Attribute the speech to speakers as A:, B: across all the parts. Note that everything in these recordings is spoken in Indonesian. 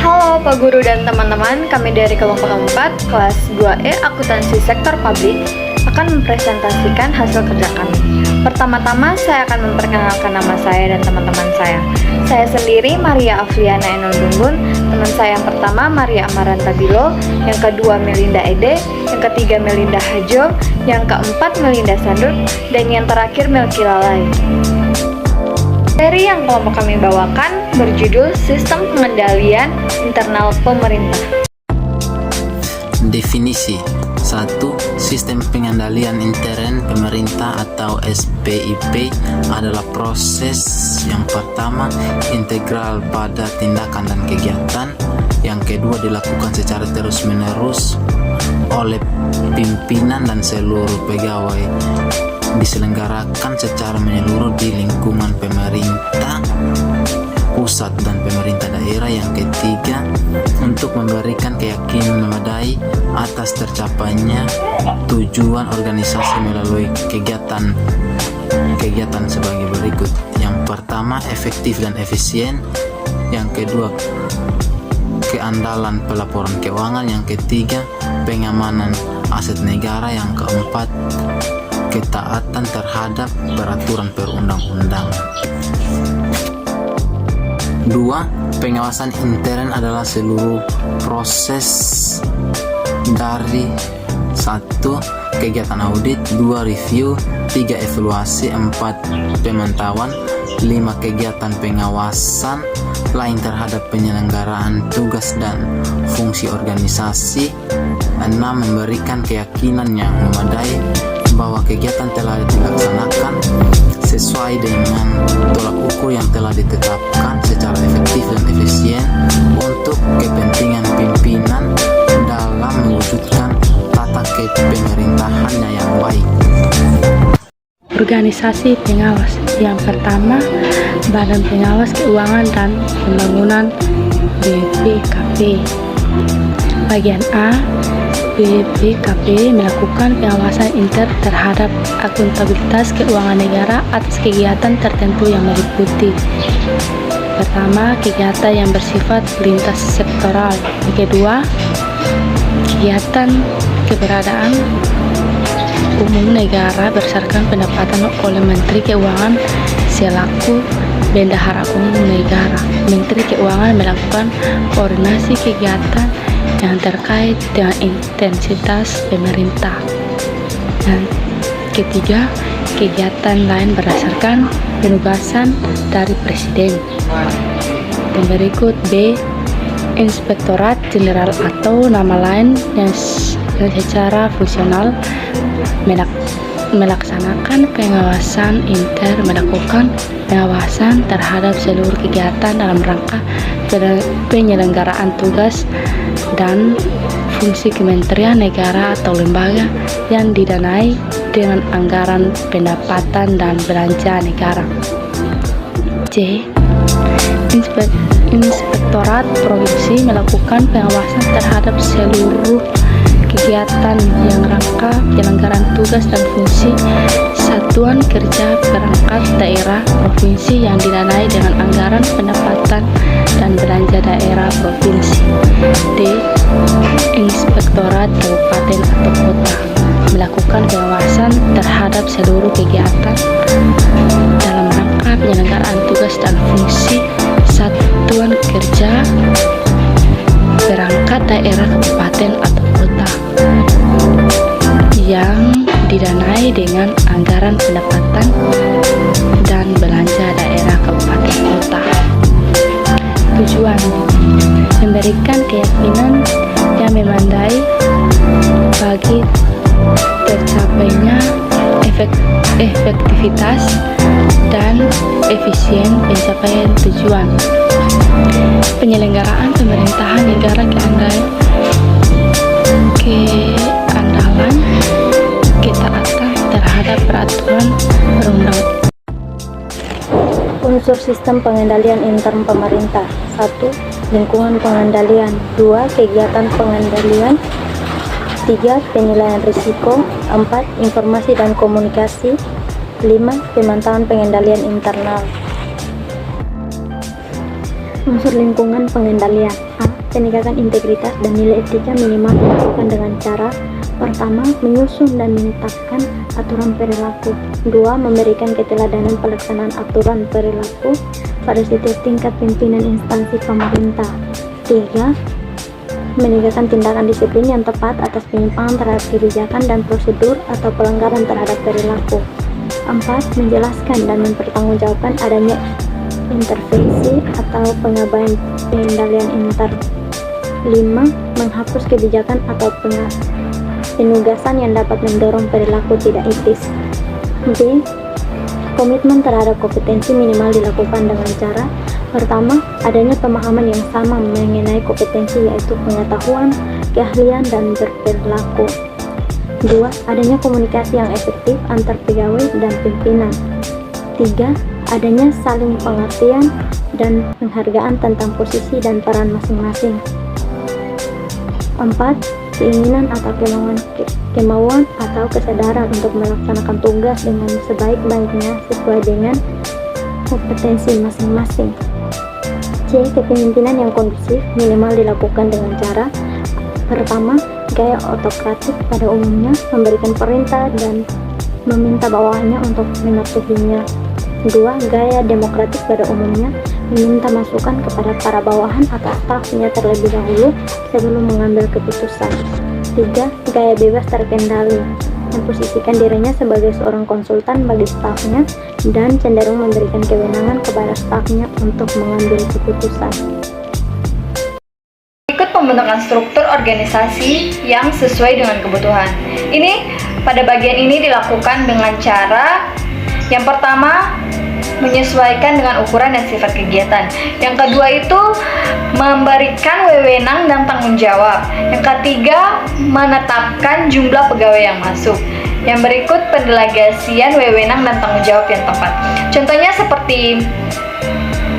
A: Halo Pak Guru dan teman-teman, kami dari kelompok 4, kelas 2E Akuntansi Sektor Publik akan mempresentasikan hasil kerja kami. Pertama-tama, saya akan memperkenalkan nama saya dan teman-teman saya. Saya sendiri Maria Afriana Enol Dunggun, teman saya yang pertama Maria Amaranta Bilo, yang kedua Melinda Ede, yang ketiga Melinda Hajo, yang keempat Melinda Sandut, dan yang terakhir Melki Lalai. Materi yang kelompok kami bawakan berjudul Sistem Pengendalian Internal Pemerintah.
B: Definisi 1. Sistem pengendalian intern pemerintah atau SPIP adalah proses yang pertama integral pada tindakan dan kegiatan, yang kedua dilakukan secara terus-menerus oleh pimpinan dan seluruh pegawai, diselenggarakan secara menyeluruh di lingkungan pemerintah pusat dan pemerintah daerah. Yang ketiga, untuk memberikan keyakinan memadai atas tercapainya tujuan organisasi melalui kegiatan sebagai berikut. Yang pertama, efektif dan efisien. Yang kedua, keandalan pelaporan keuangan. Yang ketiga, pengamanan aset negara. Yang keempat, ketaatan terhadap peraturan perundang-undangan. 2. Pengawasan intern adalah seluruh proses dari 1. Kegiatan audit, 2. Review, 3. Evaluasi, 4. Pemantauan, 5. Kegiatan pengawasan lain terhadap penyelenggaraan tugas dan fungsi organisasi, 6. Memberikan keyakinan yang memadai bahwa kegiatan telah dilaksanakan sesuai dengan tolak ukur yang telah ditetapkan secara efektif dan efisien untuk kepentingan pimpinan dalam mewujudkan tata kepemerintahannya yang baik.
C: Organisasi pengawas. Yang pertama, Badan Pengawas Keuangan dan Pembangunan BPKP. Bagian A, BPKP melakukan pengawasan intern terhadap akuntabilitas keuangan negara atas kegiatan tertentu yang meliputi: pertama, kegiatan yang bersifat lintas sektoral; yang kedua, kegiatan keberadaan umum negara berdasarkan pendapatan oleh Menteri Keuangan selaku bendahara umum negara. Menteri Keuangan melakukan koordinasi kegiatan yang terkait dengan intensitas pemerintah. Dan ketiga, kegiatan lain berdasarkan penugasan dari Presiden. Dan berikut B, Inspektorat Jenderal atau nama lain yang secara fungsional melaksanakan pengawasan intern, melakukan pengawasan terhadap seluruh kegiatan dalam rangka penyelenggaraan tugas dan fungsi kementerian negara atau lembaga yang didanai dengan anggaran pendapatan dan belanja negara. C. Inspektorat Provinsi melakukan pengawasan terhadap seluruh kegiatan yang rangka penyelenggaraan tugas dan fungsi satuan kerja perangkat daerah provinsi yang didanai dengan anggaran pendapatan dan belanja daerah provinsi. D. Inspektorat Kabupaten atau Kota melakukan pengawasan terhadap seluruh kegiatan dalam rangka penyelenggaraan tugas dan fungsi satuan kerja perangkat daerah kabupaten atau kota yang didanai dengan anggaran pendapatan dan belanja daerah kabupaten kota. Tujuan: memberikan keyakinan yang memadai bagi tercapainya efektivitas dan efisien pencapaian tujuan penyelenggaraan pemerintahan negara, keandalan, ketaatan terhadap peraturan perundang-undangan.
A: Unsur sistem pengendalian intern pemerintah. 1. Lingkungan pengendalian. 2. Kegiatan pengendalian. 3. Penilaian risiko. 4. Informasi dan komunikasi. 5. Pemantauan pengendalian internal. Unsur lingkungan pengendalian. A.
D: penegakan integritas dan nilai etika minimal dilakukan dengan cara: pertama, menyusun dan menetapkan aturan perilaku. 2. Memberikan keteladanan pelaksanaan aturan perilaku pada setiap tingkat pimpinan instansi pemerintah. 3. Menegakkan tindakan disiplin yang tepat atas penyimpangan terhadap kebijakan dan prosedur atau pelanggaran terhadap perilaku. 4. Menjelaskan dan mempertanggungjawabkan adanya intervensi atau pengabaian pengendalian inter. 5. Menghapus kebijakan atau penugasan yang dapat mendorong perilaku tidak etis. B. Komitmen terhadap kompetensi minimal dilakukan dengan cara: pertama, adanya pemahaman yang sama mengenai kompetensi, yaitu pengetahuan, keahlian, dan berperilaku. 2. Adanya komunikasi yang efektif antar pegawai dan pimpinan. 3. Adanya saling pengertian dan penghargaan tentang posisi dan peran masing-masing. 4. Keinginan atau kemauan atau kesadaran untuk melaksanakan tugas dengan sebaik-baiknya sesuai dengan kompetensi masing-masing. C. Kepemimpinan yang kondusif minimal dilakukan dengan cara: pertama, gaya otokratik pada umumnya, memberikan perintah dan meminta bawahannya untuk mematuhinya. 2. Gaya demokratik pada umumnya, meminta masukan kepada para bawahan atau stafnya terlebih dahulu sebelum mengambil keputusan. 3. Gaya bebas terkendali, memposisikan dirinya sebagai seorang konsultan bagi stafnya dan cenderung memberikan kewenangan kepada stafnya untuk mengambil keputusan.
A: Ikut pembentukan struktur organisasi yang sesuai dengan kebutuhan. Pada bagian ini dilakukan dengan cara: yang pertama, menyesuaikan dengan ukuran dan sifat kegiatan. Yang kedua itu memberikan wewenang dan tanggung jawab. Yang ketiga, menetapkan jumlah pegawai yang masuk. Yang berikut pendelegasian wewenang dan tanggung jawab yang tepat. Contohnya seperti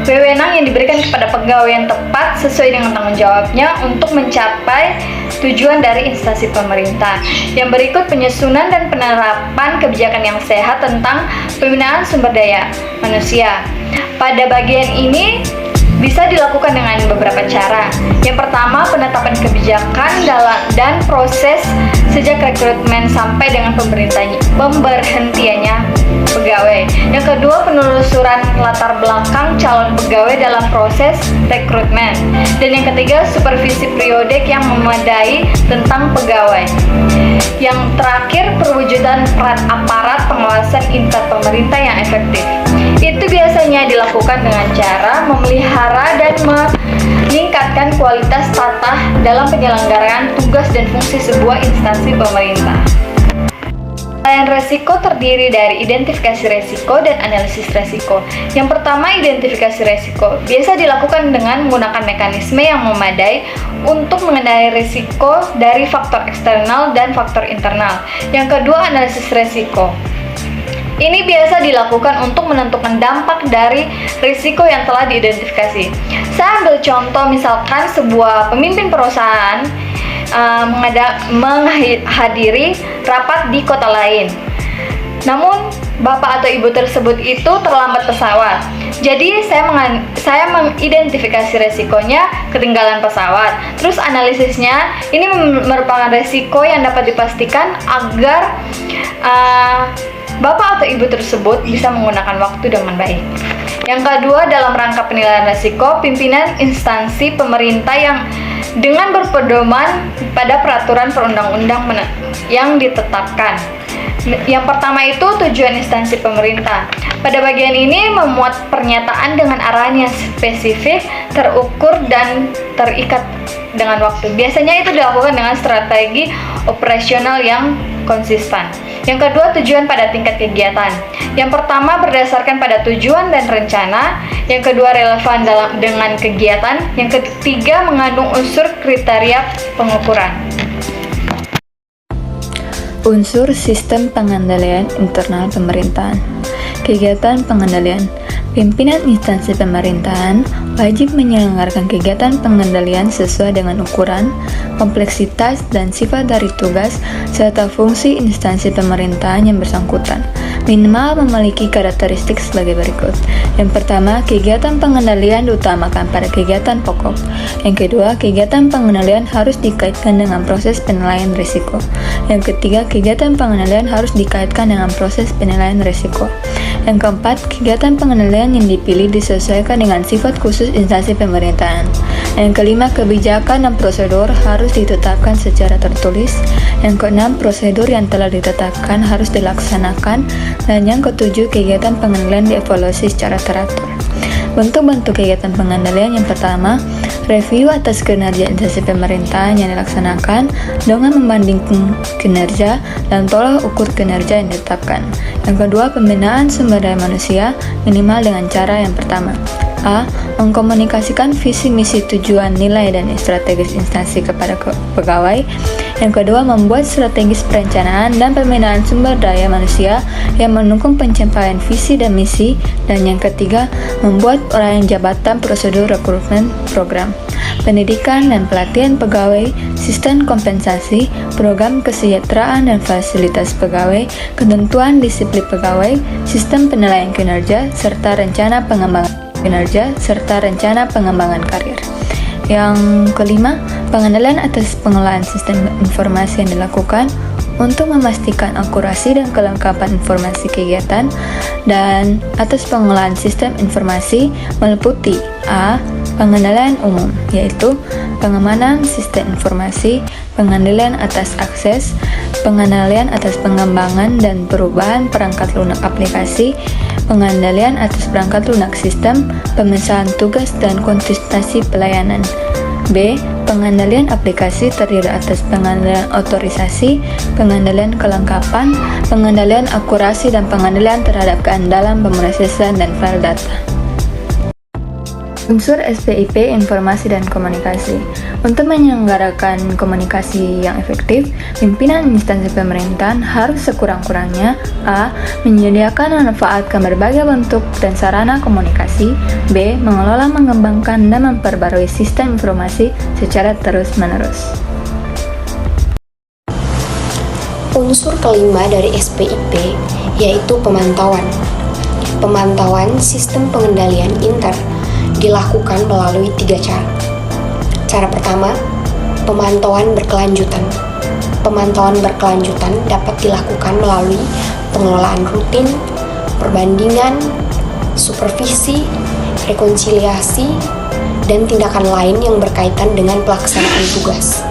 A: wewenang yang diberikan kepada pegawai yang tepat sesuai dengan tanggung jawabnya untuk mencapai tujuan dari instansi pemerintah. Yang berikut penyusunan dan penerapan kebijakan yang sehat tentang pembinaan sumber daya manusia. Pada bagian ini bisa dilakukan dengan beberapa cara. Yang pertama, penetapan kebijakan dan proses sejak rekrutmen sampai dengan pemberhentiannya pegawai. Yang kedua, penelusuran latar belakang calon pegawai dalam proses rekrutmen. Dan yang ketiga, supervisi periodik yang memadai tentang pegawai. Yang terakhir, perwujudan peran aparat pengawasan interpemerintah yang efektif. Itu biasanya dilakukan dengan cara memelihara dan meningkatkan kualitas tata dalam penyelenggaraan tugas dan fungsi sebuah instansi pemerintah. Penilaian resiko terdiri dari identifikasi resiko dan analisis resiko. Yang pertama, identifikasi resiko. Biasa dilakukan dengan menggunakan mekanisme yang memadai untuk mengenali risiko dari faktor eksternal dan faktor internal. Yang kedua, analisis resiko. Ini biasa dilakukan untuk menentukan dampak dari risiko yang telah diidentifikasi. Saya ambil contoh, misalkan sebuah pemimpin perusahaan menghadiri rapat di kota lain. Namun, bapak atau ibu tersebut itu terlambat pesawat. Jadi, saya mengidentifikasi resikonya ketinggalan pesawat. Terus analisisnya, ini merupakan resiko yang dapat dipastikan agar bapak atau ibu tersebut bisa menggunakan waktu dengan baik. Yang kedua, dalam rangka penilaian resiko, pimpinan instansi pemerintah yang dengan berpedoman pada peraturan perundang-undang yang ditetapkan. Yang pertama itu tujuan instansi pemerintah. Pada bagian ini memuat pernyataan dengan arahan yang spesifik, terukur, dan terikat dengan waktu. Biasanya itu dilakukan dengan strategi operasional yang konsisten. Yang kedua, tujuan pada tingkat kegiatan. Yang pertama, berdasarkan pada tujuan dan rencana. Yang kedua, relevan dengan kegiatan. Yang ketiga, mengandung unsur kriteria pengukuran.
E: Unsur sistem pengendalian internal pemerintahan. Kegiatan pengendalian. Pimpinan instansi pemerintahan wajib menyelenggarakan kegiatan pengendalian sesuai dengan ukuran, kompleksitas, dan sifat dari tugas serta fungsi instansi pemerintahan yang bersangkutan. minimal memiliki karakteristik sebagai berikut. Yang pertama, kegiatan pengendalian diutamakan pada kegiatan pokok. Yang kedua, kegiatan pengendalian harus dikaitkan dengan proses penilaian risiko. Yang ketiga, kegiatan pengendalian harus dikaitkan dengan proses penilaian risiko. Yang keempat, kegiatan pengendalian yang dipilih disesuaikan dengan sifat khusus instansi pemerintahan. Yang kelima, kebijakan dan prosedur harus ditetapkan secara tertulis. Yang keenam, prosedur yang telah ditetapkan harus dilaksanakan. Dan yang ketujuh, kegiatan pengendalian dievaluasi secara teratur. Bentuk-bentuk kegiatan pengendalian yang pertama, review atas kinerja instansi pemerintahan yang dilaksanakan dengan membandingkan kinerja dan tolak ukur kinerja yang ditetapkan. Yang kedua, pembinaan sumber daya manusia minimal dengan cara yang pertama. A. Mengkomunikasikan visi misi tujuan nilai dan strategis instansi kepada pegawai. Yang kedua, membuat strategis perencanaan dan pembinaan sumber daya manusia yang mendukung pencapaian visi dan misi. Dan yang ketiga, membuat uraian jabatan prosedur rekrutmen program, pendidikan dan pelatihan pegawai, sistem kompensasi, program kesejahteraan dan fasilitas pegawai, ketentuan disiplin pegawai, sistem penilaian kinerja, serta rencana pengembangan kinerja serta rencana pengembangan karir. Yang kelima, pengendalian atas pengelolaan sistem informasi yang dilakukan untuk memastikan akurasi dan kelengkapan informasi kegiatan. Dan atas pengelolaan sistem informasi meliputi A. Pengendalian umum, yaitu pengamanan sistem informasi, pengendalian atas akses, pengendalian atas pengembangan dan perubahan perangkat lunak aplikasi, pengendalian atas perangkat lunak sistem, pemisahan tugas dan konsistensi pelayanan. B. Pengendalian aplikasi terdiri atas pengendalian otorisasi, pengendalian kelengkapan, pengendalian akurasi, dan pengendalian terhadap keandalan pemrosesan dan file data. Unsur SPIP, informasi dan komunikasi. Untuk menyelenggarakan komunikasi yang efektif, pimpinan instansi pemerintahan harus sekurang-kurangnya A. Menyediakan dan memanfaatkan berbagai bentuk dan sarana komunikasi. B. Mengelola, mengembangkan, dan memperbarui sistem informasi secara terus-menerus.
F: Unsur kelima dari SPIP yaitu pemantauan. Pemantauan sistem pengendalian inter dilakukan melalui 3 cara. Cara pertama, pemantauan berkelanjutan. Pemantauan berkelanjutan dapat dilakukan melalui pengelolaan rutin, perbandingan, supervisi, rekonsiliasi, dan tindakan lain yang berkaitan dengan pelaksanaan tugas.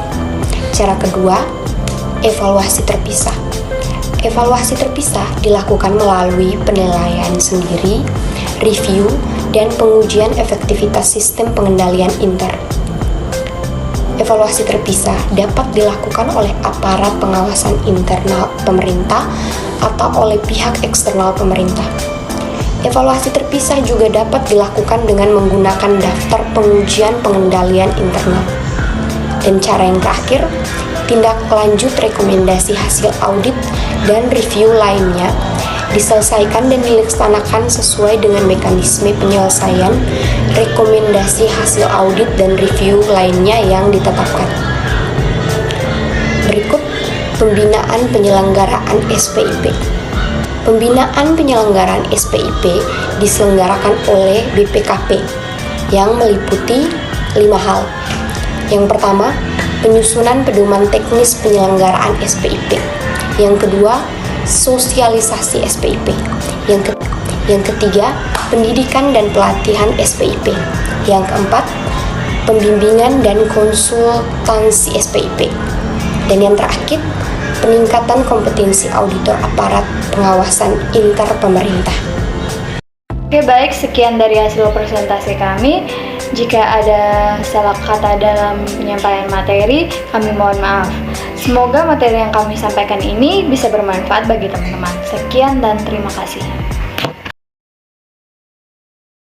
F: Cara kedua, evaluasi terpisah. Evaluasi terpisah dilakukan melalui penilaian sendiri, review, dan pengujian efektivitas sistem pengendalian inter. Evaluasi terpisah dapat dilakukan oleh aparat pengawasan internal pemerintah atau oleh pihak eksternal pemerintah. Evaluasi terpisah juga dapat dilakukan dengan menggunakan daftar pengujian pengendalian internal. Dan cara yang terakhir, tindak lanjut rekomendasi hasil audit dan review lainnya diselesaikan dan dilaksanakan sesuai dengan mekanisme penyelesaian rekomendasi hasil audit dan review lainnya yang ditetapkan. Berikut pembinaan penyelenggaraan SPIP. Pembinaan penyelenggaraan SPIP diselenggarakan oleh BPKP yang meliputi 5 hal. Yang pertama, penyusunan pedoman teknis penyelenggaraan SPIP. Yang kedua, sosialisasi SPIP. Yang ketiga, pendidikan dan pelatihan SPIP. Yang keempat, pembimbingan dan konsultansi SPIP. Dan yang terakhir, peningkatan kompetensi auditor aparat pengawasan inter pemerintah.
A: Oke, baik, sekian dari hasil presentasi kami. Jika ada salah kata dalam penyampaian materi, kami mohon maaf. Semoga materi yang kami sampaikan ini bisa bermanfaat bagi teman-teman. Sekian dan terima kasih.